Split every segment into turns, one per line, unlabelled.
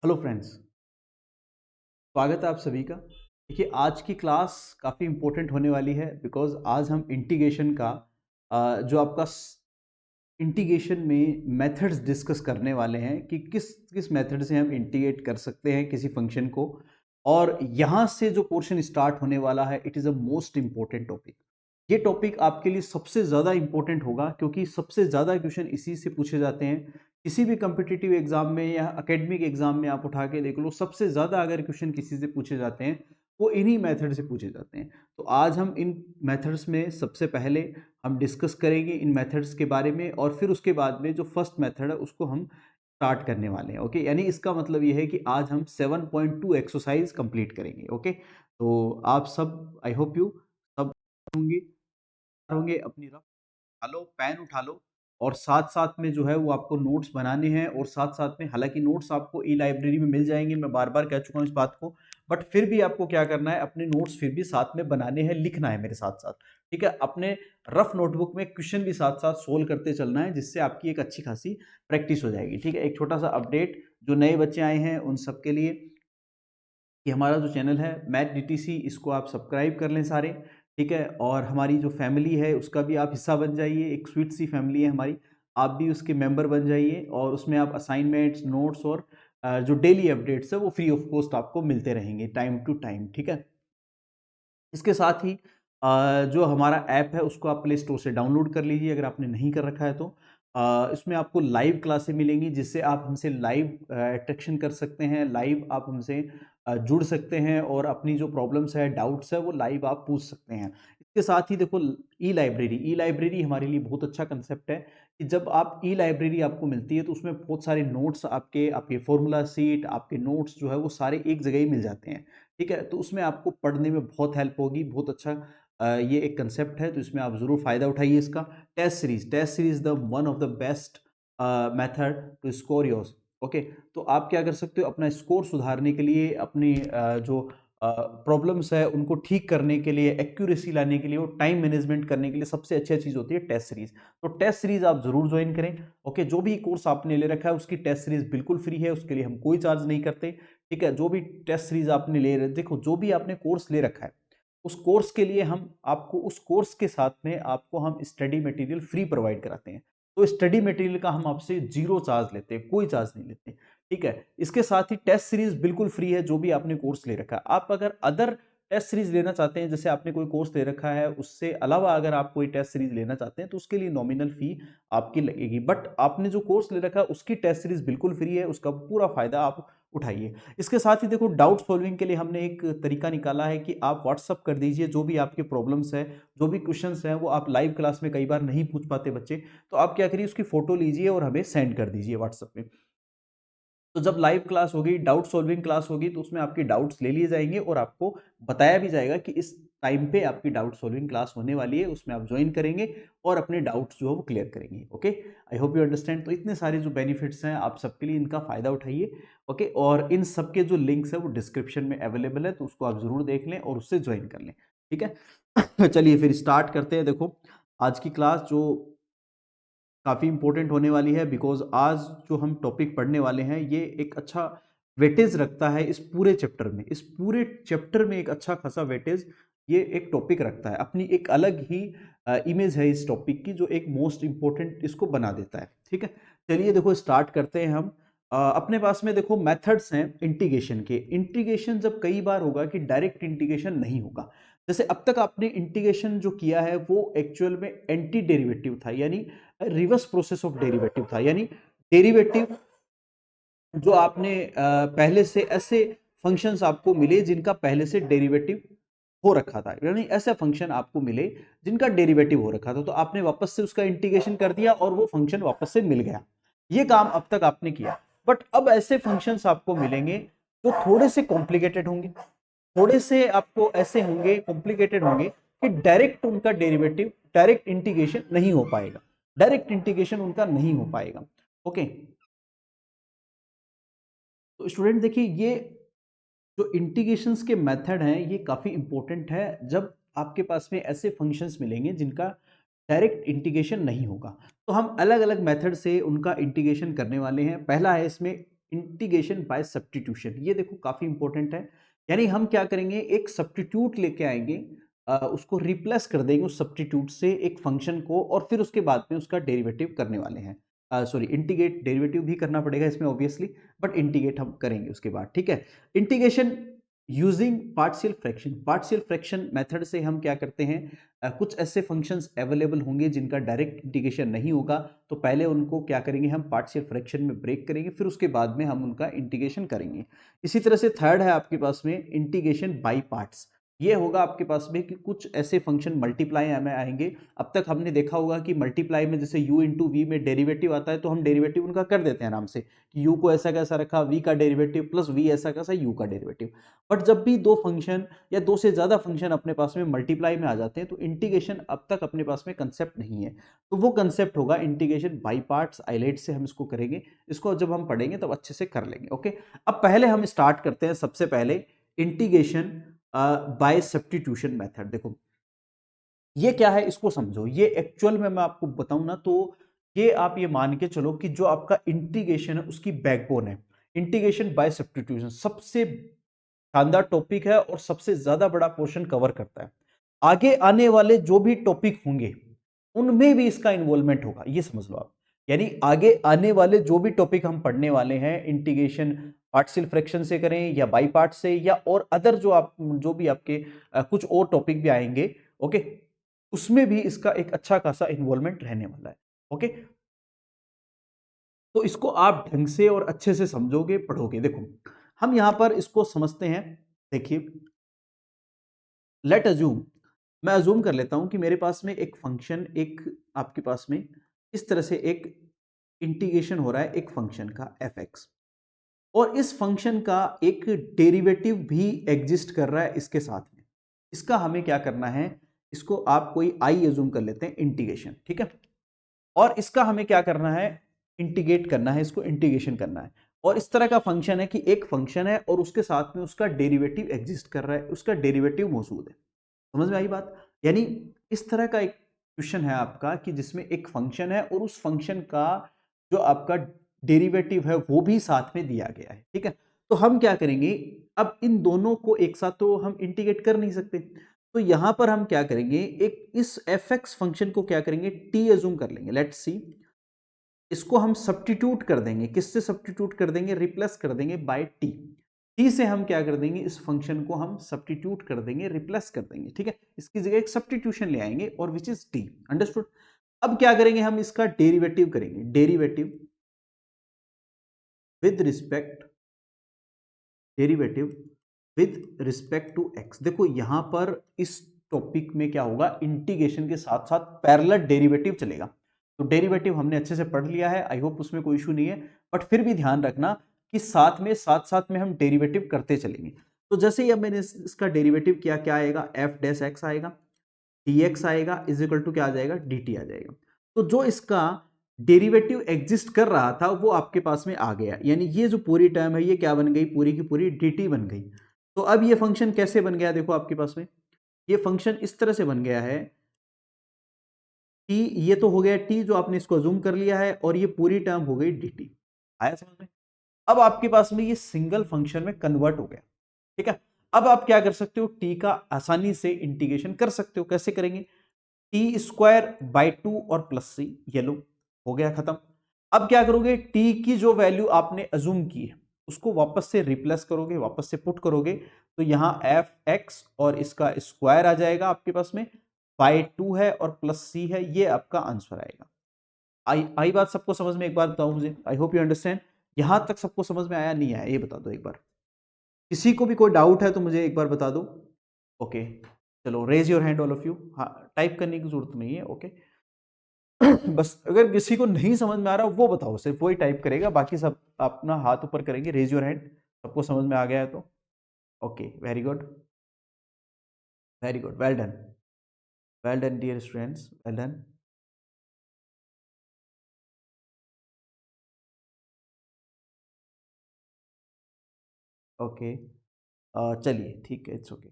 Hello friends, स्वागत है आप सभी का। देखिए, आज की क्लास काफ़ी इम्पोर्टेंट होने वाली है बिकॉज़ आज हम इंटीग्रेशन का जो आपका इंटीग्रेशन में मेथड्स डिस्कस करने वाले हैं कि किस किस मेथड से हम इंटीग्रेट कर सकते हैं किसी फंक्शन को। और यहाँ से जो पोर्शन स्टार्ट होने वाला है, it is a most important topic. ये टॉपिक आपके लिए सबसे ज़्यादा इम्पोर्टेंट होगा क्योंकि सबसे ज़्यादा क्वेश्चन इसी से पूछे जाते हैं। किसी भी कम्पिटिटिव एग्जाम में या एकेडमिक एग्जाम में आप उठा के देख लो, सबसे ज़्यादा अगर क्वेश्चन किसी से पूछे जाते हैं वो इन्हीं मेथड से पूछे जाते हैं। तो आज हम इन मेथड्स में सबसे पहले हम डिस्कस करेंगे इन मेथड्स के बारे में, और फिर उसके बाद में जो फर्स्ट मेथड है उसको हम स्टार्ट करने वाले हैं। ओके, यानी इसका मतलब ये है कि आज हम 7.2 एक्सरसाइज कंप्लीट करेंगे। ओके, तो आप सब, आई होप यू सब होंगे होंगे अपनी रफ उठा लो, पेन उठा लो, और साथ-साथ में जो है वो आपको नोट्स बनाने हैं। और साथ-साथ में, हालाँकि नोट्स आपको ई-लाइब्रेरी में मिल जाएँगे, मैं बार-बार कह चुका हूँ इस बात को, बट फिर भी आपको क्या करना है, अपने नोट्स फिर भी साथ में बनाने हैं, लिखना है मेरे साथ-साथ, ठीक है? अपने रफ नोटबुक में क्वेश्चन भी साथ-साथ सोल्व करते चलना है, जिससे आपकी एक अच्छी खासी प्रैक्टिस हो जाएगी, ठीक है? एक छोटा-सा अपडेट जो नए बच्चे आए हैं उन सबके लिए, कि हमारा जो चैनल है मैथ डीटीसी, इसको आप सब्सक्राइब कर लें सारे, ठीक है? और हमारी जो फैमिली है उसका भी आप हिस्सा बन जाइए, एक स्वीट सी फैमिली है हमारी, आप भी उसके मेंबर बन जाइए, और उसमें आप असाइनमेंट्स, नोट्स और जो डेली अपडेट्स है वो फ्री ऑफ कॉस्ट आपको मिलते रहेंगे टाइम टू टाइम, ठीक है? इसके साथ ही जो हमारा ऐप है उसको आप प्ले स्टोर से डाउनलोड कर लीजिए अगर आपने नहीं कर रखा है तो। इसमें आपको लाइव क्लासें मिलेंगी जिससे आप हमसे लाइव इंटरेक्शन कर सकते हैं, लाइव आप हमसे जुड़ सकते हैं, और अपनी जो प्रॉब्लम्स है, डाउट्स है, वो लाइव आप पूछ सकते हैं। इसके साथ ही देखो, ई लाइब्रेरी हमारे लिए बहुत अच्छा कंसेप्ट है कि जब आप ई लाइब्रेरी आपको मिलती है तो उसमें बहुत सारे नोट्स, आपके आपके फॉर्मूला सीट, आपके नोट्स जो है वो सारे एक जगह ही मिल जाते हैं, ठीक है? तो उसमें आपको पढ़ने में बहुत हेल्प होगी, बहुत अच्छा ये एक कांसेप्ट है, तो इसमें आप ज़रूर फ़ायदा उठाइए इसका। Test series the one of the best method to score yours. Okay, तो आप क्या कर सकते हो, अपना स्कोर सुधारने के लिए, अपनी जो प्रॉब्लम्स है उनको ठीक करने के लिए, एक्यूरेसी लाने के लिए और टाइम मैनेजमेंट करने के लिए सबसे अच्छी चीज़ होती है टेस्ट सीरीज़। तो टेस्ट सीरीज़ आप ज़रूर जॉइन करें। ओके, जो भी कोर्स आपने ले रखा है उसकी टेस्ट सीरीज़ बिल्कुल फ्री है, उसके लिए हम कोई चार्ज नहीं करते। ठीक है, जो भी टेस्ट सीरीज आपने ले रहे, देखो जो भी आपने कोर्स ले रखा है उस कोर्स के लिए हम आपको, उस कोर्स के साथ में आपको हम स्टडी मटेरियल फ्री प्रोवाइड कराते हैं। तो स्टडी मटेरियल का हम आपसे जीरो चार्ज लेते हैं, कोई चार्ज नहीं लेते, ठीक है? इसके साथ ही टेस्ट सीरीज बिल्कुल फ्री है जो भी आपने कोर्स ले रखा है। आप अगर अदर टेस्ट सीरीज लेना चाहते हैं, जैसे आपने कोई कोर्स ले रखा है उससे अलावा अगर आप कोई टेस्ट सीरीज लेना चाहते हैं तो उसके लिए नॉमिनल फी आपकी लगेगी, बट आपने जो कोर्स ले रखा है उसकी टेस्ट सीरीज बिल्कुल फ्री है, उसका पूरा फायदा आप उठाइए। इसके साथ ही देखो, डाउट सॉल्विंग के लिए हमने एक तरीका निकाला है कि आप व्हाट्सअप कर दीजिए जो भी आपके प्रॉब्लम्स है, जो भी क्वेश्चंस हैं, वो आप लाइव क्लास में कई बार नहीं पूछ पाते बच्चे, तो आप क्या करिए, उसकी फोटो लीजिए और हमें सेंड कर दीजिए व्हाट्सएप पे। तो जब लाइव क्लास होगी, डाउट सॉल्विंग क्लास होगी, तो उसमें आपके डाउट्स ले लिए जाएंगे और आपको बताया भी जाएगा कि इस टाइम पे आपकी डाउट सॉल्विंग क्लास होने वाली है, उसमें आप ज्वाइन करेंगे और अपने डाउट्स जो है वो क्लियर करेंगे। Okay, I hope you understand. तो इतने सारे जो बेनिफिट्स हैं आप सबके लिए, इनका फायदा उठाइए। ओके, और इन सबके जो लिंक्स है वो डिस्क्रिप्शन में अवेलेबल है, तो उसको आप जरूर देख लें और उससे ज्वाइन कर लें, ठीक है? चलिए फिर स्टार्ट करते हैं। देखो, आज की क्लास जो काफ़ी इंपॉर्टेंट होने वाली है, बिकॉज़ आज जो हम टॉपिक पढ़ने वाले हैं ये एक अच्छा वेटेज रखता है इस पूरे चैप्टर में। इस पूरे चैप्टर में एक अच्छा खासा वेटेज ये एक टॉपिक रखता है। अपनी एक अलग ही इमेज है इस टॉपिक की, जो एक मोस्ट इम्पोर्टेंट इसको बना देता है, ठीक है? चलिए देखो, स्टार्ट करते हैं हम। अपने पास में देखो मेथड्स हैं इंटीग्रेशन के। इंटीग्रेशन जब कई बार होगा कि डायरेक्ट इंटीग्रेशन नहीं होगा। जैसे अब तक आपने इंटीग्रेशन जो किया है वो एक्चुअल में एंटी डेरिवेटिव था, यानी रिवर्स प्रोसेस ऑफ डेरिवेटिव था, यानी डेरिवेटिव जो आपने पहले से ऐसे फंक्शंस आपको मिले जिनका पहले से डेरिवेटिव हो रखा था, यानी ऐसे फंक्शन आपको मिले जिनका डेरिवेटिव हो रखा था, तो आपने वापस से उसका इंटीग्रेशन कर दिया और वो फंक्शन वापस से मिल गया। ये काम अब तक आपने किया, बट अब ऐसे फंक्शंस आपको मिलेंगे जो थोड़े से कॉम्प्लिकेटेड होंगे, थोड़े से आपको ऐसे होंगे, कॉम्प्लिकेटेड होंगे कि डायरेक्ट उनका डेरिवेटिव, डायरेक्ट इंटीग्रेशन नहीं हो पाएगा, डायरेक्ट इंटीग्रेशन उनका नहीं हो पाएगा। ओके, तो स्टूडेंट देखिए, ये जो इंटीग्रेशंस के मेथड हैं ये काफ़ी इंपॉर्टेंट है जब आपके पास में ऐसे फंक्शंस मिलेंगे जिनका डायरेक्ट इंटीग्रेशन नहीं होगा। तो हम अलग अलग मेथड से उनका इंटीग्रेशन करने वाले हैं। पहला है इसमें इंटीग्रेशन बाय सब्स्टिट्यूशन, ये देखो काफी इंपॉर्टेंट है। यानी हम क्या करेंगे, एक सब्स्टिट्यूट लेके आएंगे, उसको रिप्लेस कर देंगे उस सब्स्टिट्यूट से एक फंक्शन को, और फिर उसके बाद में उसका डेरिवेटिव करने वाले हैं। सॉरी, इंटीग्रेट, डेरिवेटिव भी करना पड़ेगा इसमें ऑब्वियसली, बट इंटीग्रेट हम करेंगे उसके बाद, ठीक है। Integration using partial fraction, partial fraction method से हम क्या करते हैं, कुछ ऐसे फंक्शंस अवेलेबल होंगे जिनका डायरेक्ट इंटीग्रेशन नहीं होगा, तो पहले उनको क्या करेंगे, हम पार्शियल फ्रैक्शन में ब्रेक करेंगे, फिर उसके बाद में हम उनका इंटीग्रेशन करेंगे। इसी तरह से थर्ड है आपके पास में इंटीग्रेशन बाय पार्ट्स। ये होगा आपके पास में कि कुछ ऐसे फंक्शन मल्टीप्लाई में आएंगे। अब तक हमने देखा होगा कि मल्टीप्लाई में जैसे u इंटू वी में डेरिवेटिव आता है, तो हम डेरिवेटिव उनका कर देते हैं आराम से, कि u को ऐसा कैसा रखा, v का डेरिवेटिव प्लस v ऐसा कैसा u का डेरिवेटिव। बट जब भी दो फंक्शन या दो से ज्यादा फंक्शन अपने पास में मल्टीप्लाई में आ जाते हैं, तो इंटीग्रेशन अब तक अपने पास में कंसेप्ट नहीं है, तो वो कंसेप्ट होगा इंटीग्रेशन बाय पार्ट्स। आइलेट से हम इसको करेंगे, इसको जब हम पढ़ेंगे तब अच्छे से कर लेंगे, ओके। अब पहले हम स्टार्ट करते हैं, सबसे पहले इंटीग्रेशन बाय सब्स्टिट्यूशन मेथड। देखो ये क्या है, इसको समझो। ये एक्चुअल में मैं आपको बताऊं ना, तो ये आप ये मान के चलो कि जो आपका इंटीग्रेशन है उसकी बैकबोन है। इंटीग्रेशन बाय सब्स्टिट्यूशन सबसे शानदार टॉपिक है और सबसे ज्यादा बड़ा पोर्शन कवर करता है। आगे आने वाले जो भी टॉपिक होंगे उनमें भी इसका इन्वॉल्वमेंट होगा, ये समझ लो आप। यानी आगे आने वाले जो भी टॉपिक हम पढ़ने वाले हैं, इंटीग्रेशन पार्शियल फ्रैक्शन से करें या बाई पार्ट से, या और अदर जो भी आपके कुछ और टॉपिक भी आएंगे, ओके, उसमें भी इसका एक अच्छा खासा इन्वॉल्वमेंट रहने वाला है, ओके। तो इसको आप ढंग से और अच्छे से समझोगे, पढ़ोगे। देखो हम यहां पर इसको समझते हैं। देखिए, लेट अज्यूम, मैं अज्यूम कर लेता हूं कि मेरे पास में एक फंक्शन, एक आपके पास में इस तरह से एक इंटीग्रेशन हो रहा है एक फंक्शन का एफ एक्स, और इस फंक्शन का एक डेरिवेटिव भी एग्जिस्ट कर रहा है इसके साथ में। इसका हमें क्या करना है, इसको आप कोई आई अज्यूम कर लेते हैं, इंटीग्रेशन, ठीक है। और इसका हमें क्या करना है, इंटीग्रेट करना है, इसको इंटीग्रेशन करना है। और इस तरह का फंक्शन है कि एक फंक्शन है और उसके साथ में उसका डेरिवेटिव एग्जिस्ट कर रहा है, उसका डेरिवेटिव मौजूद है। समझ में आई बात? यानी इस तरह का एक क्वेश्चन है आपका कि जिसमें एक फंक्शन है और उस फंक्शन का जो आपका डेरिवेटिव है वो भी साथ में दिया गया है, ठीक है। तो हम क्या करेंगे, अब इन दोनों को एक साथ तो हम इंटीग्रेट कर नहीं सकते, तो यहां पर हम क्या करेंगे, एक इस एफ एक्स फंक्शन को क्या करेंगे, टी एज्यूम कर लेंगे। लेट्स सी, इसको हम सब्स्टिट्यूट कर देंगे, किससे सब्स्टिट्यूट कर देंगे, रिप्लेस कर देंगे बाय टी। टी से हम क्या कर देंगे, इस फंक्शन को हम सब्स्टिट्यूट कर देंगे, रिप्लेस कर देंगे, ठीक है। इसकी जगह एक सब्स्टिट्यूशन ले आएंगे और विच इज टी, अंडरस्टूड। अब क्या करेंगे, हम इसका डेरिवेटिव करेंगे, derivative with respect, derivative with respect to x. देखो यहां पर इस टॉपिक में क्या होगा, इंटीग्रेशन के साथ साथ पैरेलल डेरिवेटिव चलेगा। तो डेरिवेटिव हमने अच्छे से पढ़ लिया है, आई होप उसमें कोई इशू नहीं है, बट फिर भी ध्यान रखना कि साथ में हम डेरिवेटिव करते चलेंगे। तो जैसे ही अब मैंने इसका डेरिवेटिव किया, क्या आएगा, एफ डैश एक्स आएगा, डी एक्स आएगा, इज इक्वल टू क्या आ जाएगा, डी टी आ जाएगा। तो जो इसका डेरिवेटिव एग्जिस्ट कर रहा था वो आपके पास में आ गया, यानी ये जो पूरी टर्म है ये क्या बन गई, पूरी की पूरी dt बन गई। तो अब ये फंक्शन कैसे बन गया, देखो आपके पास में ये फंक्शन इस तरह से बन गया है कि ये तो हो गया t जो आपने इसको जूम कर लिया है, और ये पूरी टर्म हो गई dt। आया समझ में? अब आपके पास में ये सिंगल फंक्शन में कन्वर्ट हो गया, ठीक है। अब आप क्या कर सकते हो, t का आसानी से इंटीग्रेशन कर सकते हो। कैसे करेंगे, टी स्क्वायर बाई टू और प्लस सी, ये लो, हो गया खत्म। अब क्या करोगे, टी की जो वैल्यू आपने अजूम की है उसको वापस से रिप्लेस करोगे, वापस से पुट करोगे, तो यहां एफ एक्स और इसका स्क्वायर आ जाएगा आपके पास में, बाई टू है और प्लस सी है, ये आपका आंसर आएगा। आई बात सबको समझ में? एक बार बताओ मुझे, आई होप यू अंडरस्टैंड। यहां तक सबको समझ में आया, नहीं आया, ये बता दो एक बार। किसी को भी कोई डाउट है तो मुझे एक बार बता दो। ओके, चलो raise your hand all of you. हाँ, टाइप करने की जरूरत नहीं है, ओके। बस अगर किसी को नहीं समझ में आ रहा वो बताओ, सिर्फ वही टाइप करेगा, बाकी सब अपना हाथ ऊपर करेंगे, रेज योर हैंड। सबको समझ में आ गया है तो okay, very good, very good, well done dear students, well done. Okay, चलिए ठीक है, इट्स ओके।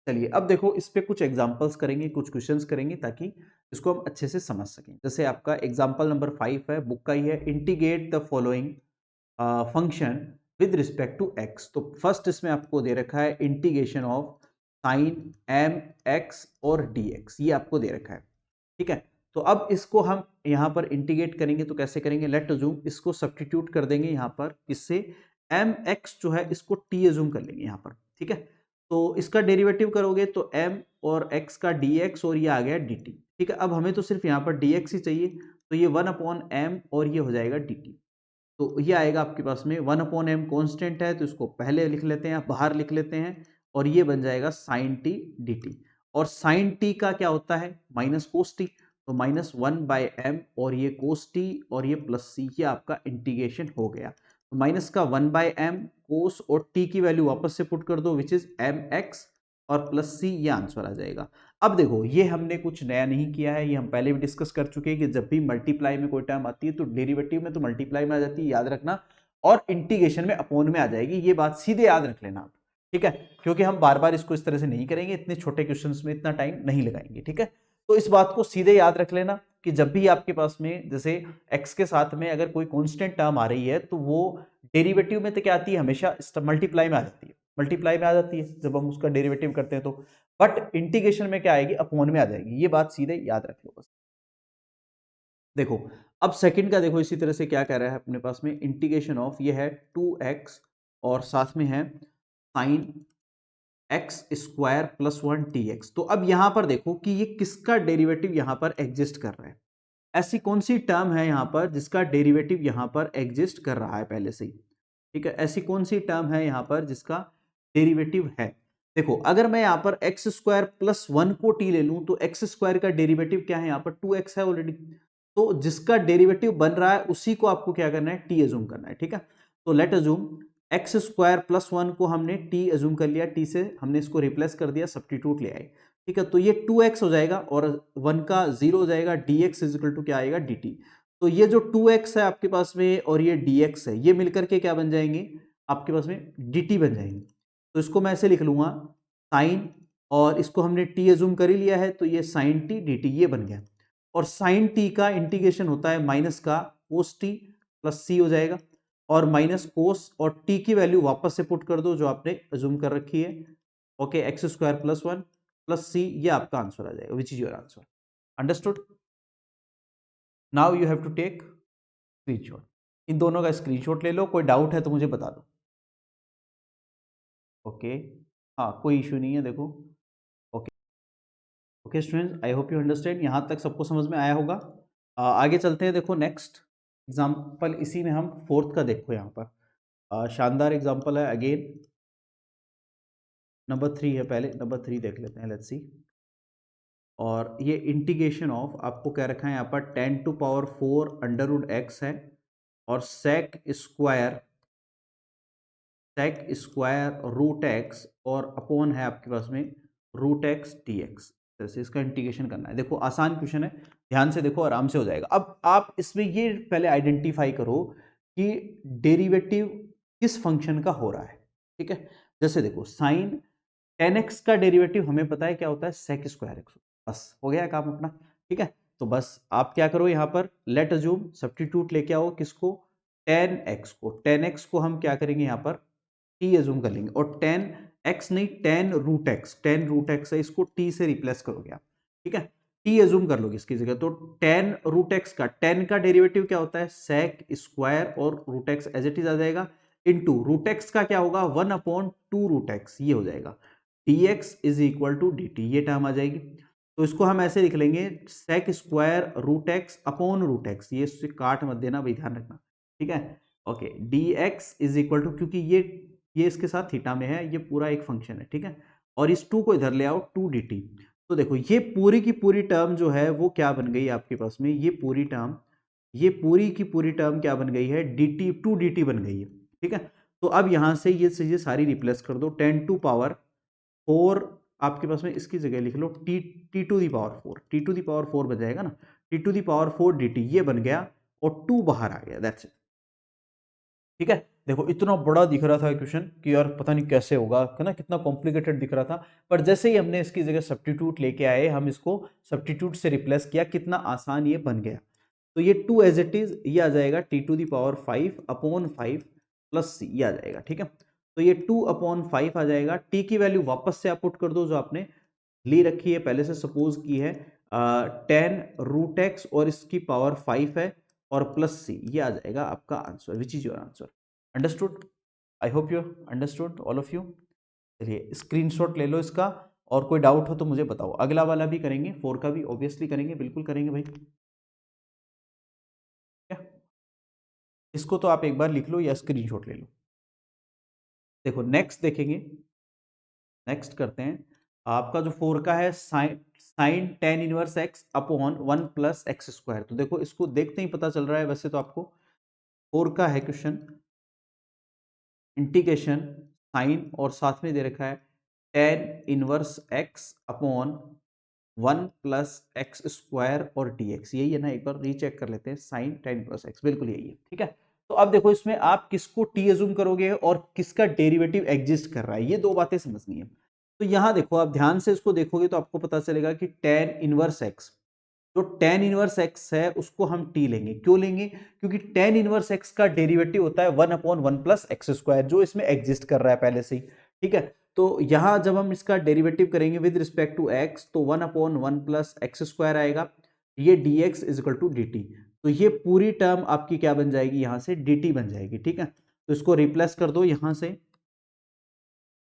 चलिए अब देखो इस पे कुछ एग्जांपल्स करेंगे, कुछ क्वेश्चंस करेंगे ताकि इसको हम अच्छे से समझ सकें। जैसे आपका एग्जांपल नंबर 5 है, बुक का ही है, integrate the following function with respect to x. तो फर्स्ट इसमें आपको दे रखा है integration of sine m x और डी एक्स, ये आपको दे रखा है, ठीक है। तो अब इसको हम यहाँ पर इंटीग्रेट करेंगे तो कैसे करेंगे, लेट अज्यूम इसको सब्स्टिट्यूट कर देंगे यहाँ पर, किससे, एम एक्स जो है इसको टी अज्यूम कर लेंगे यहाँ पर, ठीक है। तो इसका डेरिवेटिव करोगे तो एम और एक्स का डी एक्स और ये आ गया डी टी, ठीक है। अब हमें तो सिर्फ यहाँ पर डी एक्स ही चाहिए, तो ये 1/m और ये हो जाएगा डी टी। तो ये आएगा आपके पास में 1/m कॉन्स्टेंट है तो इसको पहले लिख लेते हैं, बाहर लिख लेते हैं, और ये बन जाएगा साइन टी डी टी। और साइन टी का क्या होता है, माइनस कोस टी, तो -1/m और ये कोस टी और ये प्लस सी, ये आपका इंटीग्रेशन हो गया। तो माइनस का 1/m कोस और टी की वैल्यू वापस से पुट कर दो विच इज एम एक्स और प्लस सी, ये आंसर आ जाएगा। अब देखो ये हमने कुछ नया नहीं किया है, ये हम पहले भी डिस्कस कर चुके हैं कि जब भी मल्टीप्लाई में कोई टर्म आती है तो डेरिवेटिव में तो मल्टीप्लाई में आ जाती है, याद रखना, और इंटीग्रेशन में अपॉन में आ जाएगी, ये बात सीधे याद रख लेना आप, ठीक है। क्योंकि हम बार बार इसको इस तरह से नहीं करेंगे, इतने छोटे क्वेश्चंस में इतना टाइम नहीं लगाएंगे, ठीक है। तो इस बात को सीधे याद रख लेना कि जब भी आपके पास में जैसे x के साथ में अगर कोई कांस्टेंट टर्म आ रही है तो वो डेरिवेटिव में तो क्या आती है, हमेशा मल्टीप्लाई में आ जाती है, मल्टीप्लाई में आ जाती है जब हम उसका डेरिवेटिव करते हैं तो, बट इंटीग्रेशन में क्या आएगी, अपॉन में आ जाएगी, ये बात सीधे याद रख लो बस। देखो अब सेकंड का देखो इसी तरह से क्या कह रहा है अपने पास में, इंटीग्रेशन ऑफ ये है 2x और साथ में है sine x square plus 1 tx। तो अब यहां पर देखो कि ये किसका डेरिवेटिव यहां पर एग्जिस्ट कर रहा है, ऐसी कौन सी टर्म है यहां पर जिसका डेरिवेटिव यहां पर एग्जिस्ट कर रहा है पहले से ही, ठीक है। ऐसी कौन सी टर्म है यहां पर जिसका डेरिवेटिव है, देखो अगर मैं यहां पर एक्स स्क्वायर प्लस 1 को टी ले लूं तो एक्स स्क्वायर का डेरिवेटिव क्या है, यहां पर 2x है ऑलरेडी, तो जिसका डेरिवेटिव बन रहा है उसी को आपको क्या करना है, टी अज्यूम करना है, ठीक है। तो late assume x square plus 1 को हमने टी अज्यूम कर लिया, टी से हमने इसको रिप्लेस कर दिया, सब्स्टिट्यूट ले आए, ठीक है। तो ये 2x हो जाएगा और 1 का 0 हो जाएगा, dx इज इक्वल टू क्या आएगा, dt। तो ये जो 2x है आपके पास में और ये dx है, ये मिलकर के क्या बन जाएंगे आपके पास में, dt बन जाएंगे। तो इसको मैं ऐसे लिख लूंगा साइन, और इसको हमने t अज्यूम कर ही लिया है तो ये साइन टी dt ये बन गया। और साइन टी का इंटीग्रेशन होता है माइनस का कोस टी प्लस सी हो जाएगा, और माइनस कोस और टी की वैल्यू वापस से पुट कर दो जो आपने अज्यूम कर रखी है, okay, x square plus 1 plus c, ये आपका आंसर आ जाएगा, which is your answer, understood. Now you have to take screenshot, इन दोनों का स्क्रीनशॉट ले लो, कोई डाउट है तो मुझे बता दो, ओके। हाँ कोई इशू नहीं है, देखो okay. Okay students, I hope you understand, यहाँ तक सबको समझ में आया होगा। आगे चलते हैं, देखो नेक्स्ट एग्जाम्पल, इसी में हम फोर्थ का देखो यहाँ पर, शानदार एग्जाम्पल है अगेन, नंबर 3 है, पहले नंबर 3 देख लेते हैं, लेट्स सी। और ये इंटीग्रेशन ऑफ आपको क्या रखा है यहाँ पर 10⁴ अंडर रूट एक्स है, और सेक स्क्वायर रूट एक्स और अपॉन है आपके पास में रूट एक्स डी एक्स, जैसे इसका इंटीग्रेशन करना है। देखो आसान क्वेश्चन है, ध्यान से देखो, आराम से हो जाएगा। अब आप इसमें ये पहले आइडेंटिफाई करो कि डेरिवेटिव किस फंक्शन का हो रहा है, ठीक है। जैसे देखो साइन 10x का डेरिवेटिव हमें पता है क्या होता है, सेक स्क्वायर एक्स, बस हो गया काम अपना, ठीक है। तो बस आप क्या करो यहाँ पर, लेट अज्यूम सब्स्टिट्यूट लेके आओ किसको, 10x को हम क्या करेंगे यहाँ पर t अज्यूम कर लेंगे, और 10x नहीं 10 रूट एक्स है, इसको t से रिप्लेस करोगे आप, ठीक है। t अज्यूम कर लोगे इसकी जगह, तो 10 रूट एक्स का 10 का डेरिवेटिव क्या होता है, सेक स्क्वायर और root x as it is आ जाएगा, इनटू रूट एक्स का क्या होगा 1/2 रूट एक्स, ये हो जाएगा, dx is equal to dt, ये टर्म आ जाएगी। तो इसको हम ऐसे लिख लेंगे sec square root x upon root x, ये इससे काट मत देना भाई, ध्यान रखना, ठीक है। Okay, dx is equal to, क्योंकि ये इसके साथ थीटा में है, ये पूरा एक फंक्शन है, ठीक है, और इस 2 को इधर ले आओ 2dt। तो देखो ये पूरी की पूरी टर्म जो है वो क्या बन गई आपके पास में, ये पूरी की पूरी टर्म क्या बन गई है, dt 2dt बन गई है, ठीक है। तो अब यहां से ये चीजें सारी रिप्लेस कर दो, 10⁴ आपके पास में इसकी जगह लिख लो t⁴ बन जाएगा ना, t⁴ dt ये बन गया और 2 बाहर आ गया, दैट्स इट, ठीक है। देखो इतना बड़ा दिख रहा था क्वेश्चन कि यार पता नहीं कैसे होगा, है ना, कितना कॉम्प्लिकेटेड दिख रहा था। पर जैसे ही हमने इसकी जगह सब्स्टिट्यूट लेके आए, हम इसको सब्स्टिट्यूट से रिप्लेस किया, कितना आसान ये बन गया। तो ये 2 एज इट इज, ये आ जाएगा t⁵ प्लस c, ये आ जाएगा। ठीक है, तो ये 2/5 आ जाएगा। t की वैल्यू वापस से आप पुट कर दो जो आपने ली रखी है, पहले से सपोज की है 10√x और इसकी पावर 5 है और प्लस c, ये आ जाएगा आपका answer, which is your answer. Understood? I hope you understood all of you. चलिए स्क्रीनशॉट ले लो इसका, और कोई डाउट हो तो मुझे बताओ। अगला वाला भी करेंगे, 4 का भी ऑब्वियसली करेंगे, बिल्कुल करेंगे भाई। क्या, इसको तो आप एक बार लिख लो या स्क्रीनशॉट ले लो। देखो नेक्स्ट देखेंगे, नेक्स्ट करते हैं। आपका जो 4 का है, sine tan inverse x upon 1 plus x square. तो देखो इसको देखते ही पता चल रहा है वैसे तो आपको, 4 का है क्वेश्चन, इंटीग्रेशन साइन और साथ में दे रखा है ten inverse x upon 1 plus x square और dx, यही है ना, एक बार रीचेक कर लेते हैं। साइन टेन इनवर्स एक्स, बिल्कुल यही है। ठीक है, तो अब देखो इसमें आप किसको t एज्यूम करोगे और किसका डेरिवेटिव एग्जिस्ट कर रहा है, ये दो बातें समझनी है। तो यहां देखो, आप ध्यान से इसको देखोगे तो आपको पता चलेगा कि टेन इनवर्स एक्स, जो टेन इनवर्स एक्स है उसको हम t लेंगे। क्यों लेंगे? क्योंकि टेन इनवर्स एक्स का डेरिवेटिव होता है 1/1 प्लस एक्स स्क्वायर, जो इसमें एग्जिस्ट कर रहा है पहले से ही। ठीक है, तो यहां जब हम इसका डेरिवेटिव करेंगे विद रिस्पेक्ट टू एक्स, तो 1/1 प्लस एक्स स्क्वायर आएगा, ये dx is equal to dt। तो ये पूरी टर्म आपकी क्या बन जाएगी, यहां से dt बन जाएगी। ठीक है, तो इसको रिप्लेस कर दो, यहां से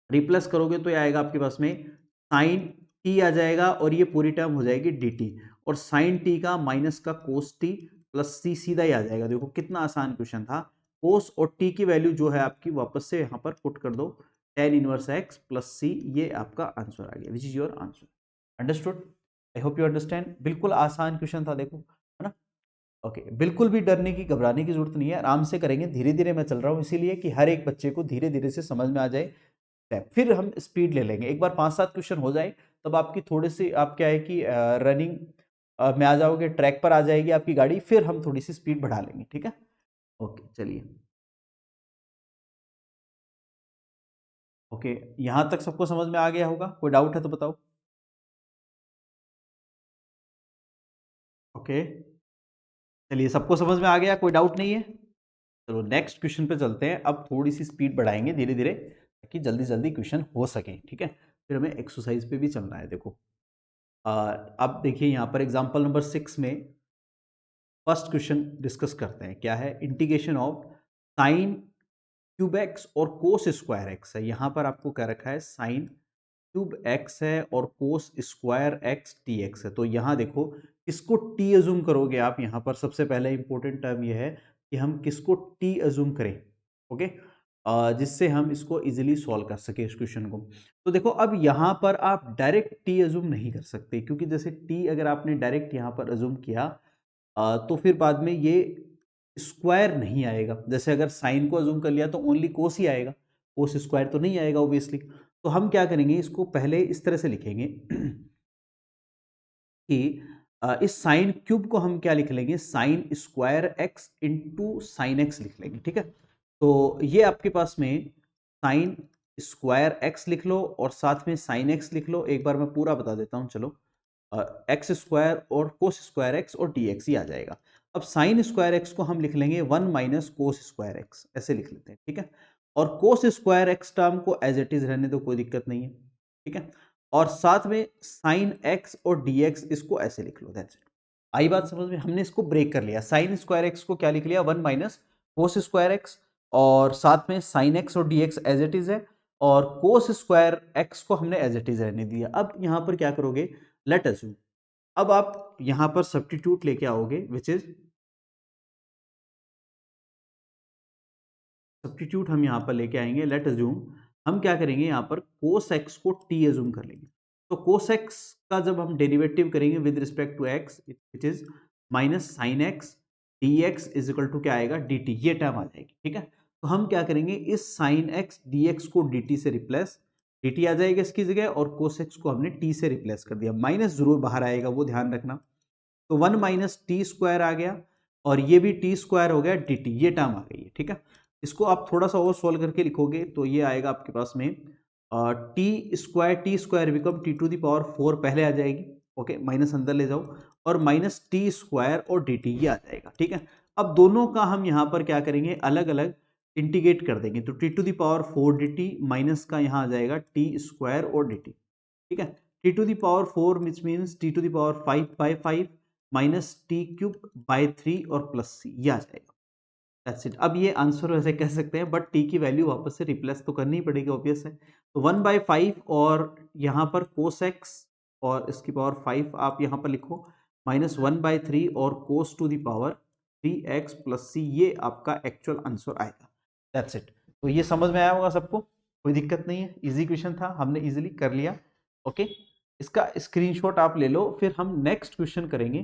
रिप्लेस करोगे तो ये आएगा आपके पास में साइन टी आ जाएगा, और ये पूरी टर्म हो जाएगी dt, और साइन टी का माइनस का कोस टी प्लस सी, सीधा ही आ जाएगा। देखो कितना आसान क्वेश्चन था। कोस और टी की वैल्यू जो है आपकी वापस से यहाँ पर पुट कर दो, ten inverse x plus c, ये आपका आंसर आ गया, विच is your answer. Understood? I hope you understand. बिल्कुल आसान क्वेश्चन था, देखो, है ना। ओके, बिल्कुल भी डरने की, घबराने की जरूरत नहीं है, आराम से करेंगे, धीरे धीरे मैं चल रहा हूँ इसीलिए कि हर एक बच्चे को धीरे धीरे से समझ में आ जाए। फिर हम स्पीड ले लेंगे, एक बार 5-7 क्वेश्चन हो जाए तब आपकी थोड़ी सी, आप क्या है कि रनिंग में आ जाओगे, ट्रैक पर आ जाएगी आपकी गाड़ी, फिर हम थोड़ी सी स्पीड बढ़ा लेंगे। ठीक है, ओके चलिए। ओके, यहां तक सबको समझ में आ गया होगा, कोई डाउट है तो बताओ। ओके, चलिए सबको समझ में आ गया, कोई डाउट नहीं है। चलो नेक्स्ट क्वेश्चन पे चलते हैं, अब थोड़ी सी स्पीड बढ़ाएंगे धीरे धीरे ताकि जल्दी जल्दी क्वेश्चन हो सके। ठीक है, फिर हमें एक्सरसाइज पे भी चलना है। देखो अब देखिए यहाँ पर एग्जाम्पल नंबर 6 में फर्स्ट क्वेश्चन डिस्कस करते हैं। क्या है? Integration of sine cube x और कोस स्क्वायर एक्स है। यहाँ पर आपको क्या रखा है, साइन क्यूब एक्स है और cos square x T x है। तो यहाँ देखो किसको टी एज्यूम करोगे आप, यहाँ पर सबसे पहले इंपॉर्टेंट टर्म ये है कि हम किसको टी एज्यूम करें। ओके, जिससे हम इसको इजीली सॉल्व कर सके इस क्वेश्चन को। तो देखो अब यहाँ पर आप डायरेक्ट टी एज्यूम नहीं कर सकते, क्योंकि जैसे टी अगर आपने डायरेक्ट यहाँ पर एज्यूम किया तो फिर बाद में ये स्क्वायर नहीं आएगा। जैसे अगर साइन को अज्यूम कर लिया तो ओनली कोस ही आएगा, कोस स्क्वायर तो नहीं आएगा ऑब्वियसली। तो हम क्या करेंगे, इसको पहले इस तरह से लिखेंगे कि इस साइन क्यूब को हम क्या लिख लेंगे, sine square x into sine x लिख लेंगे। ठीक है, तो ये आपके पास में साइन स्क्वायर एक्स लिख लो और साथ में साइन एक्स लिख लो। एक बार मैं पूरा बता देता हूँ, चलो। एक्स स्क्वायर और कोस स्क्वायर एक्स और डी एक्स ही आ जाएगा। अब साइन स्क्वायर एक्स को हम लिख लेंगे 1 माइनस कोस स्क्वायर एक्स, ऐसे लिख लेते हैं। ठीक है, और कोस स्क्वायर एक्स टर्म को एज इट इज रहने दो, कोई दिक्कत नहीं है। ठीक है, और साथ में साइन एक्स और डी एक्स, इसको ऐसे लिख लो, दैट्स इट। आई बात समझ में? हमने इसको ब्रेक कर लिया, साइन स्क्वायर एक्स को क्या लिख लिया, 1 माइनस कोस स्क्वायर एक्स, और साथ में साइन एक्स और d x as it is है, और कोस स्क्वायर एक्स को हमने एज इट इज रहने दिया। अब यहाँ पर क्या करोगे, लेट अज्यूम, अब आप यहां पर सब्स्टिट्यूट लेके आओगे, विच इज सब्स्टिट्यूट हम यहां पर लेके आएंगे। लेट अज्यूम, हम क्या करेंगे, यहां पर कोस एक्स को टी अज्यूम कर लेंगे। तो कोस एक्स का जब हम डेरिवेटिव करेंगे with respect to x, it is minus sine x d x is equal to क्या आएगा, डी टी, ये टर्म आ जाएगी। ठीक है, तो हम क्या करेंगे, इस साइन एक्स डी एक्स को डी टी से रिप्लेस, डी टी आ जाएगा इसकी जगह, और कोस एक्स को हमने टी से रिप्लेस कर दिया। माइनस जरूर बाहर आएगा, वो ध्यान रखना। तो 1 माइनस टी स्क्वायर आ गया, और ये भी टी स्क्वायर हो गया डी टी, ये टर्म आ गई है। ठीक है, इसको आप थोड़ा सा और सॉल्व करके लिखोगे तो ये आएगा आपके पास में t square become t to the power 4 पहले आ जाएगी, ओके, माइनस अंदर ले जाओ, और माइनस टी स्क्वायर और डी टी ये आ जाएगा, ठीक है। अब दोनों का हम यहाँ पर क्या करेंगे, अलग अलग इंटीग्रेट कर देंगे, तो t to the power 4 d t minus का यहाँ आ जाएगा टी स्क्वायर और डी टी, ठीक है। T to the power 4 which means t to the power 5/5 minus t cube by 3 और प्लस सी, ये आ जाएगा। That's it. अब ये आंसर वैसे कह सकते हैं, बट टी की वैल्यू वापस से रिप्लेस तो करनी ही पड़ेगी, ऑब्वियस है। तो 1/5 और यहाँ पर कोस एक्स और इसकी पावर 5 आप यहाँ पर लिखो, माइनस 1/3 और cos to the power 3x plus c, ये आपका एक्चुअल आंसर आएगा। That's it. तो ये समझ में आया होगा सबको, कोई दिक्कत नहीं है, इजी क्वेश्चन था, हमने इजीली कर लिया, ओके। इसका स्क्रीनशॉट आप ले लो, फिर हम नेक्स्ट क्वेश्चन करेंगे।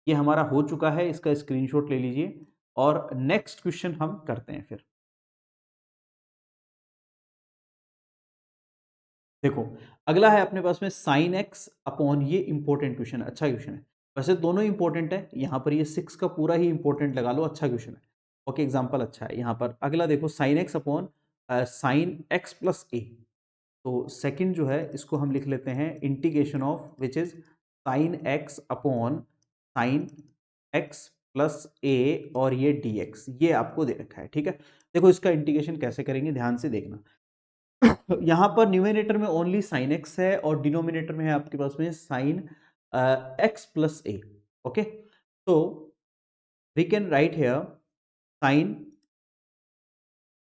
ये हमारा हो चुका है, इसका स्क्रीनशॉट ले लीजिए और नेक्स्ट क्वेश्चन हम करते हैं। फिर देखो, अगला है अपने पास में साइन एक्स अपॉन, ये इंपॉर्टेंट क्वेश्चन है, अच्छा क्वेश्चन है, वैसे दोनों इंपॉर्टेंट है, यहाँ पर ये 6 का पूरा ही इंपॉर्टेंट लगा लो, अच्छा क्वेश्चन है, ओके, एग्जांपल अच्छा है। यहाँ पर अगला देखो, sine x upon sine x plus a, तो सेकंड जो है इसको हम लिख लेते हैं integration of which is sine x upon sine x plus a और ये डी एक्स, ये आपको दे रखा है, ठीक है। देखो इसका इंटीग्रेशन कैसे करेंगे, ध्यान से देखना। यहाँ पर न्यूमिनेटर में ओनली साइन एक्स है और डिनोमिनेटर में है आपके पास में sine x plus a, okay. तो we can write here sine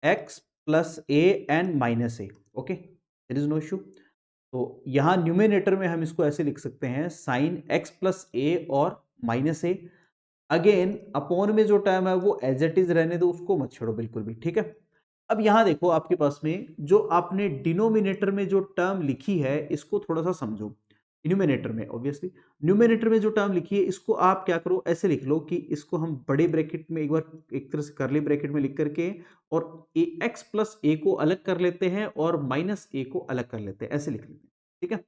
x plus a and minus a, okay, there is no issue. तो यहाँ न्यूमिनेटर में हम इसको ऐसे लिख सकते हैं, साइन एक्स प्लस ए और माइनस ए। अगेन अपॉन में जो टर्म है वो एज इट इज रहने दो, उसको मत छोड़ो बिल्कुल भी, ठीक है। अब यहाँ देखो आपके पास में जो आपने डिनोमिनेटर में जो टर्म लिखी है, इसको थोड़ा सा समझो। न्यूमिनेटर में ऑब्वियसली, न्यूमिनेटर में जो टर्म लिखी है इसको आप क्या करो, ऐसे लिख लो कि इसको हम बड़े ब्रैकेट में एक बार एक तरह से करली ब्रैकेट में लिख करके और ए एक्स प्लस ए को अलग कर लेते हैं और माइनस ए को अलग कर लेते हैं, ऐसे लिख लेते हैं, ठीक है।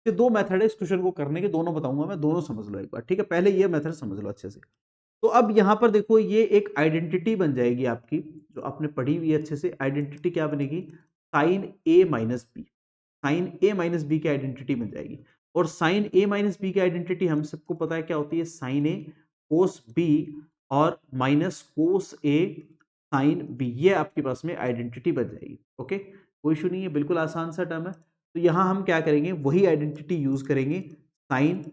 ये दो मेथड है इस क्वेश्चन को करने के, दोनों बताऊंगा मैं, दोनों समझ लो एक बार, ठीक है। पहले ये मेथड समझ लो अच्छे से। तो अब यहाँ पर देखो, ये एक आइडेंटिटी बन जाएगी आपकी, जो आपने पढ़ी हुई है अच्छे से। आइडेंटिटी क्या बनेगी, साइन ए माइनस बी, साइन ए माइनस बी की आइडेंटिटी बन जाएगी। और साइन ए माइनस बी की आइडेंटिटी हम सबको पता है क्या होती है, साइन ए कोस बी और माइनस कोस ए साइन बी, ये आपके पास में आइडेंटिटी बन जाएगी, ओके। कोई इशू नहीं है, बिल्कुल आसान सा टर्म है। तो यहाँ हम क्या करेंगे, वही आइडेंटिटी यूज करेंगे, साइन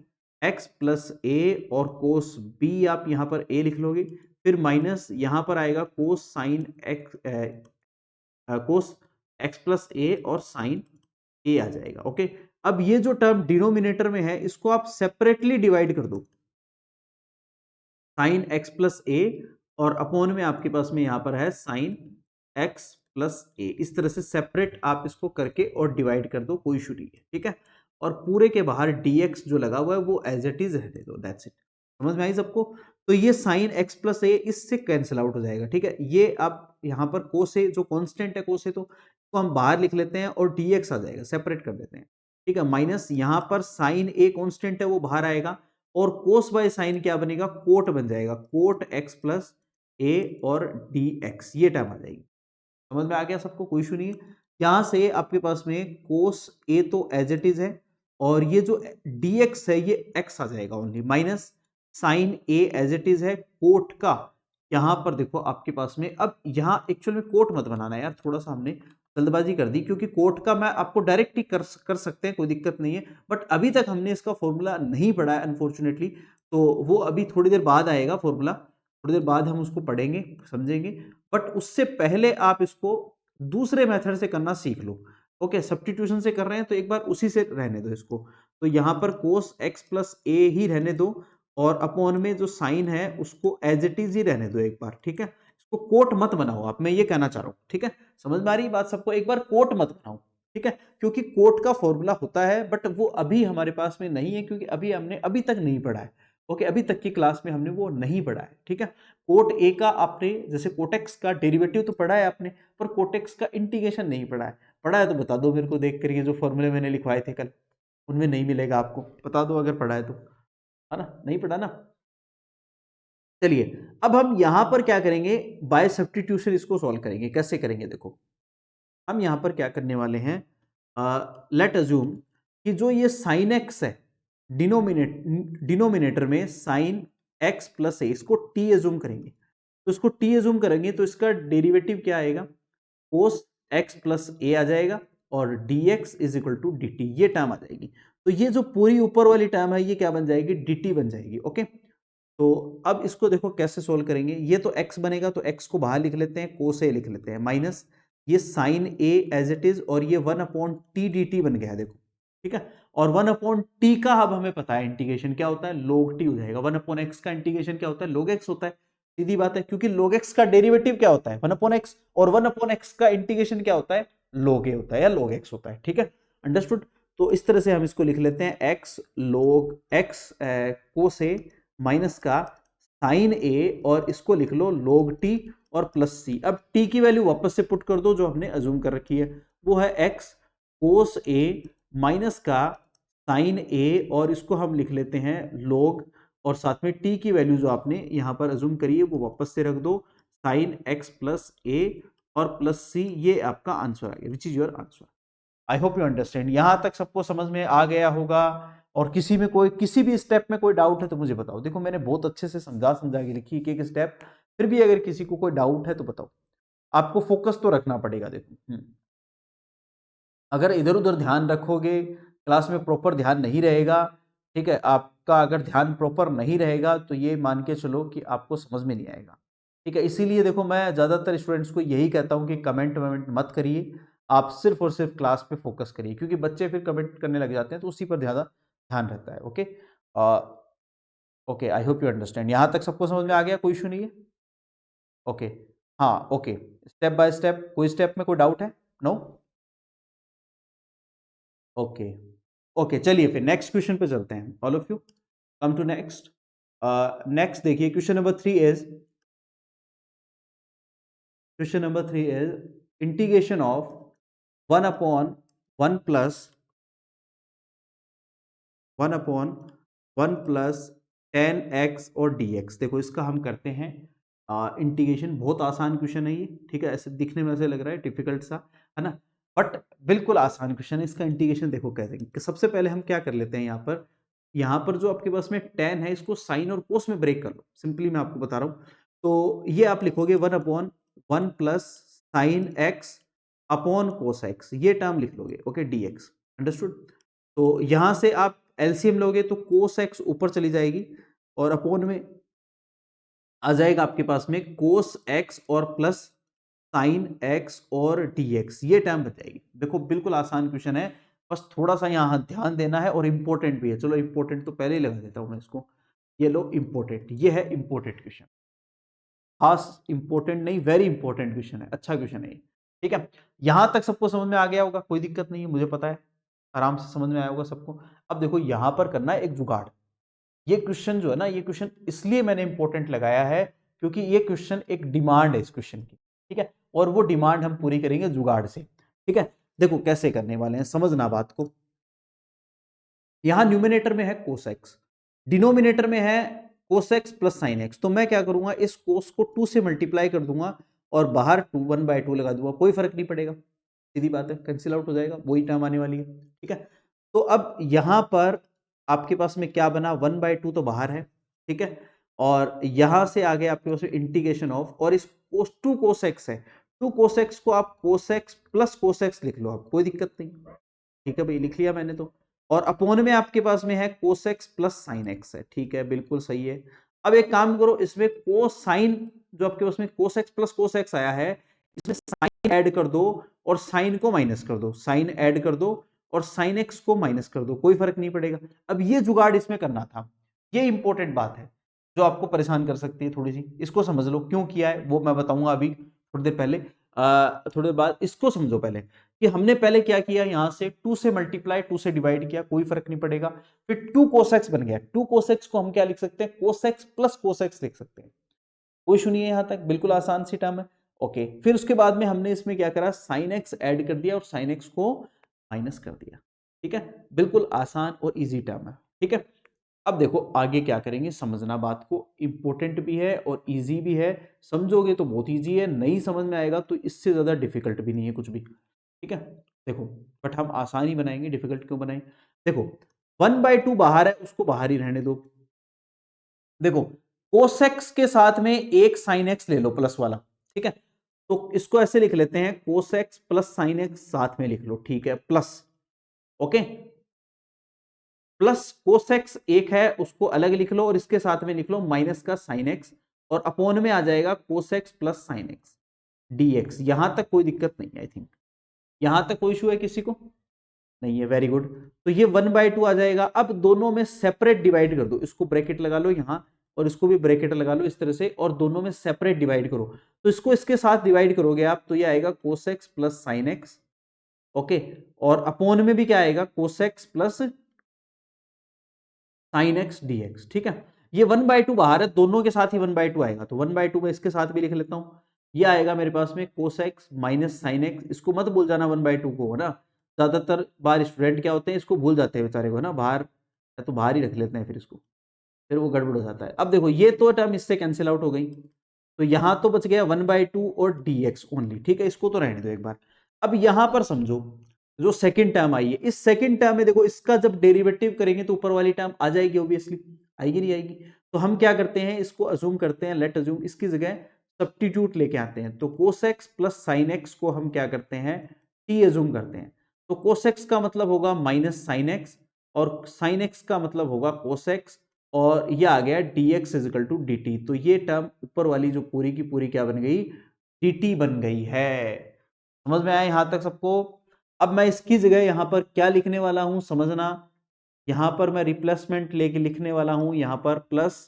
एक्स प्लस ए और कोस बी, आप यहाँ पर ए लिख लोगे, फिर माइनस यहाँ पर आएगा cos sine x, cos x plus a और साइन ए आ जाएगा, ओके। अब ये जो टर्म डिनोमिनेटर में है इसको आप सेपरेटली डिवाइड कर दो, साइन एक्स प्लस ए और अपॉन में आपके पास में यहां पर है साइन एक्स प्लस ए, इस तरह से सेपरेट आप इसको करके और डिवाइड कर दो, कोई इशू नहीं है, ठीक है। और पूरे के बाहर dx जो लगा हुआ है वो एज इट इज रहने दो, दैट्स इट। समझ में आई सबको। तो ये साइन एक्स प्लस ए इससे कैंसिल आउट हो जाएगा, ठीक है। ये आप यहाँ पर कोसे जो कांस्टेंट है कोसे, तो इसको हम बाहर लिख लेते हैं और dx आ जाएगा, सेपरेट कर देते हैं, ठीक है। माइनस यहाँ पर साइन ए कांस्टेंट है वो बाहर आएगा और कोस बाय साइन क्या बनेगा, कोट बन जाएगा, कोट एक्स प्लस ए और डी एक्स, ये टर्म आ जाएगी। समझ में आ गया सबको, कोई इशू नहीं है। यहां से आपके पास में कोस ए तो एज इट इज है और ये जो डी एक्स है ये एक्स आ जाएगा only, minus sine a as it is है कोट का। यहां पर देखो आपके पास में, अब यहां एक्चुअल में कोट मत बनाना यार, थोड़ा सा हमने जल्दबाजी कर दी, क्योंकि कोट का मैं आपको डायरेक्ट ही कर सकते हैं, कोई दिक्कत नहीं है, बट अभी तक हमने इसका फॉर्मूला नहीं पढ़ा है अनफॉर्चुनेटली। तो वो अभी थोड़ी देर बाद आएगा फॉर्मूला, थोड़ी देर बाद हम उसको पढ़ेंगे समझेंगे, बट उससे पहले आप इसको दूसरे मेथड से करना सीख लो, ओके। सब्स्टिट्यूशन से कर रहे हैं तो एक बार उसी से रहने दो इसको। तो यहाँ पर कोस एक्स प्लस ए ही रहने दो और अपॉन में जो साइन है उसको एज इट इज ही रहने दो एक बार, ठीक है। इसको कोट मत बनाओ आप, मैं ये कहना चाह रहा हूँ, ठीक है। समझ में आ रही बात सबको, एक बार कोट मत बनाओ, ठीक है, क्योंकि कोट का फॉर्मूला होता है बट वो अभी हमारे पास में नहीं है, क्योंकि अभी हमने अभी तक नहीं पढ़ा है, ओके। अभी तक की क्लास में हमने वो नहीं पढ़ा है, ठीक है। कोट ए का आपने जैसे कोटेक्स का डेरिवेटिव तो पढ़ा है आपने, पर कोटेक्स का इंटीग्रेशन नहीं पढ़ा है। पढ़ा है तो बता दो मेरे को, देख करके जो फॉर्मूले मैंने लिखवाए थे कल, उनमें नहीं मिलेगा आपको, बता दो अगर पढ़ा है तो, है ना, नहीं पढ़ा ना। चलिए अब हम यहां पर क्या करेंगे, बाय सब्स्टिट्यूशन इसको सॉल्व करेंगे। कैसे करेंगे, देखो हम यहां पर क्या करने वाले हैं, लेट अज्यूम कि जो ये साइन एक्स है डिनोमिनेटर में साइन एक्स प्लस ए, इसको टी एज्यूम करेंगे। तो इसको टी एज्यूम करेंगे तो इसका डेरिवेटिव क्या आएगा, कोस एक्स प्लस ए आ जाएगा और dx is equal to d t, ये टर्म आ जाएगी। तो ये जो पूरी ऊपर वाली टर्म है ये क्या बन जाएगी, dt बन जाएगी। ओके, तो अब इसको देखो कैसे सोल्व करेंगे। ये तो x बनेगा तो x को बाहर लिख लेते हैं, कोस ए लिख लेते हैं, माइनस ये sine a as it is और ये 1/t dt बन गया, देखो ठीक है। और 1/t का अब हमें पता है इंटीग्रेशन क्या होता है, log t हो जाएगा। 1/x का इंटीग्रेशन क्या होता है, log x होता है। सीधी बात है, क्योंकि log x का डेरिवेटिव क्या होता है 1/x, और 1/x का इंटीग्रेशन क्या होता है, log a होता है या log x होता है। ठीक है, अंडरस्टूड। तो इस तरह से हम इसको लिख लेते हैं x log x कोस ए माइनस का साइन ए, और इसको लिख लो log t और प्लस सी। अब t की वैल्यू वापस से पुट कर दो जो हमने अज्यूम कर रखी है, वो है x कोस ए माइनस का साइन ए, और इसको हम लिख लेते हैं log, और साथ में t की वैल्यू जो आपने यहां पर अज्यूम करी है वो वापस से रख दो, साइन x प्लस ए और प्लस सी। ये आपका आंसर आ गया, विच is your answer. I hope you understand. यहां तक सबको समझ में आ गया होगा। और किसी में कोई किसी भी स्टेप में कोई डाउट है तो मुझे बताओ। देखो मैंने बहुत अच्छे से समझा समझा के लिखी एक स्टेप, फिर भी अगर किसी को कोई डाउट है तो बताओ। आपको फोकस तो रखना पड़ेगा। देखो अगर इधर उधर ध्यान रखोगे, क्लास में प्रॉपर ध्यान नहीं रहेगा, ठीक है, आपका अगर ध्यान प्रॉपर नहीं रहेगा तो ये मान के चलो कि आपको समझ में नहीं आएगा। ठीक है, इसीलिए देखो मैं ज़्यादातर स्टूडेंट्स को यही कहता हूँ कि कमेंट वमेंट मत करिए, आप सिर्फ और सिर्फ क्लास पे फोकस करिए, क्योंकि बच्चे फिर कमेंट करने लग जाते हैं तो उसी पर ज़्यादा ध्यान रहता है। Okay, okay, I hope you understand. यहाँ तक सबको समझ में आ गया, कोई इशू नहीं है। ओके, हाँ ओके, स्टेप बाय स्टेप, कोई स्टेप में कोई डाउट है, नो? ओके, ओके, चलिए फिर नेक्स्ट क्वेश्चन पे चलते हैं। All of you come to next. Next देखिए, question number 3 is integration of 1/1 plus 10x और dx। देखो इसका हम करते हैं इंटीग्रेशन। बहुत आसान क्वेश्चन है ये, ठीक है, ऐसे दिखने में ऐसे लग रहा है डिफिकल्ट सा, है ना, बट बिल्कुल आसान क्वेश्चन है। इसका इंटीग्रेशन देखो कैसे कि सबसे पहले हम क्या कर लेते हैं, यहाँ पर जो आपके पास में tan है इसको साइन और कोस में ब्रेक कर लो। सिंपली मैं आपको बता रहा हूँ, तो ये आप लिखोगे 1/1 plus sign x upon cos x, ये टर्म लिख लोगे। Okay, dx, understood. तो यहां से आप एलसीएम लोगे तो कोस एक्स ऊपर चली जाएगी और अपॉन में आ जाएगा आपके पास में कोस एक्स और प्लस साइन एक्स और dx, ये टर्म बचाएगी। देखो बिल्कुल आसान क्वेश्चन है, बस थोड़ा सा यहाँ ध्यान देना है, और इंपॉर्टेंट भी है। चलो इंपॉर्टेंट तो पहले ही लगा देता हूं मैं इसको, ये लो इंपॉर्टेंट, ये है इंपॉर्टेंट क्वेश्चन। खास इंपॉर्टेंट नहीं, वेरी इंपॉर्टेंट क्वेश्चन है, अच्छा क्वेश्चन है ये। ठीक है, यहां तक सबको समझ में आ गया होगा, कोई दिक्कत नहीं है, मुझे पता है आराम से समझ में आया होगा सबको। अब देखो यहां पर करना है एक जुगाड़। ये क्वेश्चन जो है ना, ये क्वेश्चन इसलिए मैंने इंपॉर्टेंट लगाया है क्योंकि ये क्वेश्चन एक डिमांड है इस क्वेश्चन की। ठीक है, और वो डिमांड हम पूरी करेंगे जुगाड़ से। ठीक है, देखो कैसे करने वाले हैं, समझना बात को। यहां न्यूमिनेटर में है कोस एक्स, डिनोमिनेटर में है कोस एक्स प्लस साइन एक्स। तो मैं क्या करूंगा, इस कोस को 2 से मल्टीप्लाई कर दूंगा और बाहर 1/2 लगा दूंगा, कोई फर्क नहीं पड़ेगा। सीधी बात है, कैंसिल आउट हो जाएगा, वही टर्म आने वाली है। ठीक है, तो अब यहां पर आपके पास में क्या बना, 1/2 तो बाहर है। ठीक है, और यहां से आगे आपके पास इंटीग्रेशन ऑफ, और इस कोस 2 कोस एक्स है, 2 कोस एक्स को आप कोस एक्स प्लस कोस एक्स लिख लो, आप कोई दिक्कत नहीं। ठीक है भाई, लिख लिया मैंने तो। और अपोन में आपके पास में है कोस एक्स प्लस साइन एक्स है। ठीक है, बिल्कुल सही है। अब एक काम करो, इसमें कोसाइन जो आपके पास में कोस एक्स प्लस कोस एक्स आया है, इसमें साइन ऐड कर दो और साइन को माइनस कर दो, साइन ऐड कर दो और साइन एक्स को माइनस कर दो, कोई फर्क नहीं पड़ेगा। अब ये जुगाड़ इसमें करना था, ये इंपॉर्टेंट बात है जो आपको परेशान कर सकती है थोड़ी सी। इसको समझ लो क्यों किया है, वो मैं बताऊंगा अभी थोड़ी देर पहले। थोड़ी देर बाद इसको समझो पहले कि हमने पहले क्या किया, यहां से 2 से मल्टीप्लाई 2 से डिवाइड किया, कोई फर्क नहीं पड़ेगा। फिर 2 कोसेक्स बन गया, 2 कोसेक्स को हम क्या लिख सकते हैं, कोसेक्स प्लस कोसेक्स लिख सकते हैं। कोई सुनिए यहां तक, बिल्कुल आसान सी टर्म है। ओके, फिर उसके बाद में हमने इसमें क्या करा, साइन एक्स ऐड कर दिया और साइन एक्स को माइनस कर दिया। ठीक है, बिल्कुल आसान और इजी टर्म है। ठीक है, अब देखो आगे क्या करेंगे, समझना बात को, इंपॉर्टेंट भी है और इजी भी है। समझोगे तो बहुत इजी है, नहीं समझ में आएगा तो इससे ज्यादा डिफिकल्ट भी नहीं है कुछ भी, ठीक है। देखो बट हम आसानी बनाएंगे, डिफिकल्ट क्यों बनाएंगे। देखो 1/2 बाहर है, उसको बाहर ही रहने दो। देखो कोसेक्स के साथ में एक साइन एक्स ले लो प्लस वाला, ठीक है। तो इसको ऐसे लिख लेते हैं, कोसेक्स प्लस साइन एक्स साथ में लिख लो, ठीक है, प्लस, ओके। प्लस कोसेक्स एक है उसको अलग लिख लो और इसके साथ में लिख लो माइनस का साइन एक्स, और अपॉन में आ जाएगा कोसेक्स प्लस साइन एक्स डीएक्स। यहां तक कोई दिक्कत नहीं है, आई थिंक यहां तक कोई इशू है किसी को, नहीं है, वेरी गुड। तो ये 1/2 आ जाएगा। अब दोनों में सेपरेट डिवाइड कर दो, इसको ब्रैकेट लगा लो यहां और इसको भी ब्रैकेट लगा लो इस तरह से, और दोनों में सेपरेट डिवाइड करो। तो इसको इसके साथ डिवाइड करोगे आप तो ये आएगा कोसेक्स प्लस साइन एक्स, ओके। और अपॉन में भी क्या आएगा, कोसेक्स प्लस साइन एक्स डीएक्स, ठीक है। ये 1/2 बाहर है, दोनों के साथ ही 1/2 आएगा, तो 1/2 में इसके साथ भी लिख लेता हूं। ये आएगा मेरे पास में कोसेक्स माइनस साइन एक्स, इसको मत भूल जाना 1/2 को, है ना। ज्यादातर बार स्टूडेंट क्या होते हैं, इसको भूल जाते हैं बेचारे को ना, बाहर तो बाहर ही रख लेते हैं, फिर इसको फिर वो गड़बड़ हो जाता है। अब देखो ये तो टर्म इससे कैंसिल आउट हो गई, तो यहां तो बच गया 1/2 और डीएक्स ओनली, ठीक है। इसको तो रहने दो एक बार। अब यहां पर समझो जो सेकंड टर्म आई है, इस सेकंड टर्म में देखो इसका जब डेरिवेटिव करेंगे तो ऊपर वाली टर्म आ जाएगी ऑब्वियसली, आएगी नहीं आएगी। तो हम क्या करते हैं, इसको अज्यूम करते हैं, लेट अज्यूम, इसकी जगह सब्स्टिट्यूट लेके आते हैं। तो कोसेक्स प्लस साइन एक्स को हम क्या करते हैं, टी अज्यूम करते हैं। तो कोसेक्स का मतलब होगा माइनस साइन एक्स, और साइन एक्स का मतलब होगा कोसेक्स, और ये आ गया dx is equal to d t. तो ये टर्म ऊपर वाली जो पूरी की पूरी क्या बन गई, dt बन गई है। समझ में आया यहां तक सबको। अब मैं इसकी जगह यहां पर क्या लिखने वाला हूं समझना, यहां पर मैं रिप्लेसमेंट लेके लिखने वाला हूं, यहां पर प्लस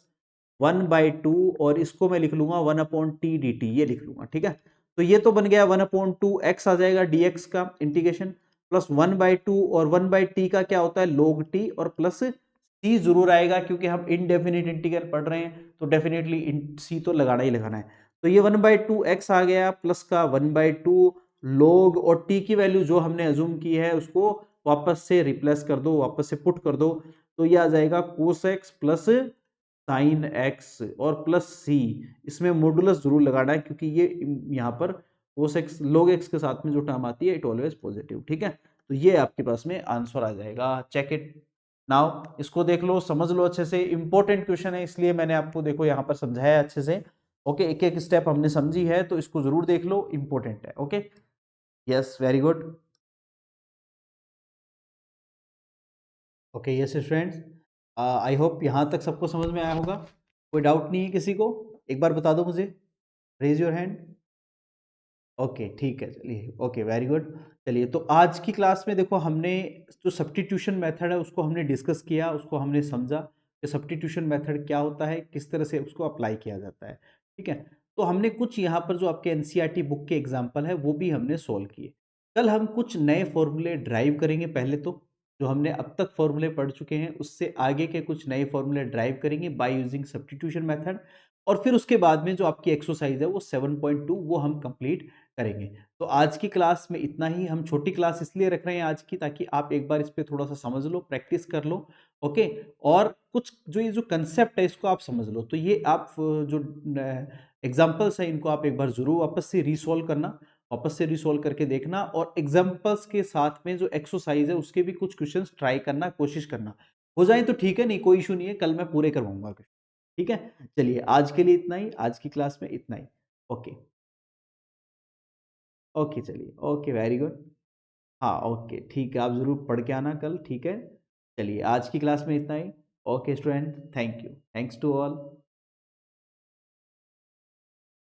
1/2 और इसको मैं लिख लूंगा 1/t dt, ये लिख लूंगा, ठीक है। तो ये तो बन गया 1/2 x आ जाएगा dx का इंटीग्रेशन, प्लस 1/2 और 1/t का क्या होता है log t, और प्लस c जरूर आएगा क्योंकि हम इनडेफिनिट इंटीग्रल पढ़ रहे हैं, तो डेफिनेटली c तो लगाना ही लगाना है। तो ये 1/2 x आ गया, प्लस का 1/2 log, और t की वैल्यू जो हमने अज्यूम की है उसको वापस से रिप्लेस कर दो, वापस से पुट कर दो। तो ये आ जाएगा कोस एक्स प्लस साइन एक्स और प्लस सी। इसमें मॉडुलस जरूर लगाना है क्योंकि ये यहाँ पर कोस एक्स log एक्स के साथ में जो टर्म आती है इट ऑलवेज पॉजिटिव, ठीक है। तो ये आपके पास में आंसर आ जाएगा, चेक इट नाउ। इसको देख लो, समझ लो अच्छे से, इंपॉर्टेंट क्वेश्चन है इसलिए मैंने आपको देखो यहाँ पर समझाया अच्छे से, ओके। एक एक स्टेप हमने समझी है तो इसको जरूर देख लो, इंपॉर्टेंट है, okay. Yes, very good. Okay yes students, I hope यहाँ तक सबको समझ में आया होगा। कोई डाउट नहीं है किसी को, एक बार बता दो मुझे, रेज योर हैंड। ओके ठीक है, चलिए, ओके वेरी गुड। चलिए तो आज की क्लास में देखो हमने जो सब्स्टिट्यूशन मेथड है उसको हमने डिस्कस किया, उसको हमने समझा कि सब्स्टिट्यूशन मेथड क्या होता है, किस तरह से उसको अप्लाई किया जाता है, ठीक है। तो हमने कुछ यहाँ पर जो आपके एनसीईआरटी बुक के एग्जाम्पल है वो भी हमने सोल्व किए। कल हम कुछ नए फॉर्मूले ड्राइव करेंगे, पहले तो जो हमने अब तक फॉर्मूले पढ़ चुके हैं उससे आगे के कुछ नए फॉर्मूले ड्राइव करेंगे बाय यूजिंग सब्स्टिट्यूशन मेथड। और फिर उसके बाद में जो आपकी एक्सरसाइज है वो 7.2 वो हम कंप्लीट करेंगे। तो आज की क्लास में इतना ही। हम छोटी क्लास इसलिए रख रहे हैं आज की ताकि आप एक बार इस पे थोड़ा सा समझ लो, प्रैक्टिस कर लो, ओके। और कुछ जो ये जो कंसेप्ट है इसको आप समझ लो, तो ये आप जो एग्जांपल्स है इनको आप एक बार जरूर वापस से रिसॉल्व करना, वापस से रिसॉल्व करके देखना, और एग्जांपल्स के साथ में जो एक्सरसाइज है उसके भी कुछ क्वेश्चंस ट्राई करना, कोशिश करना। हो जाए तो ठीक है, नहीं कोई इशू नहीं है, कल मैं पूरे करवाऊंगा, ठीक है। चलिए आज के लिए इतना ही, आज की क्लास में इतना ही, ओके। ओके चलिए, ओके वेरी गुड। हाँ ओके ठीक है, आप ज़रूर पढ़ के आना कल, ठीक है। चलिए आज की क्लास में इतना ही। Okay student, thank you, thanks to all.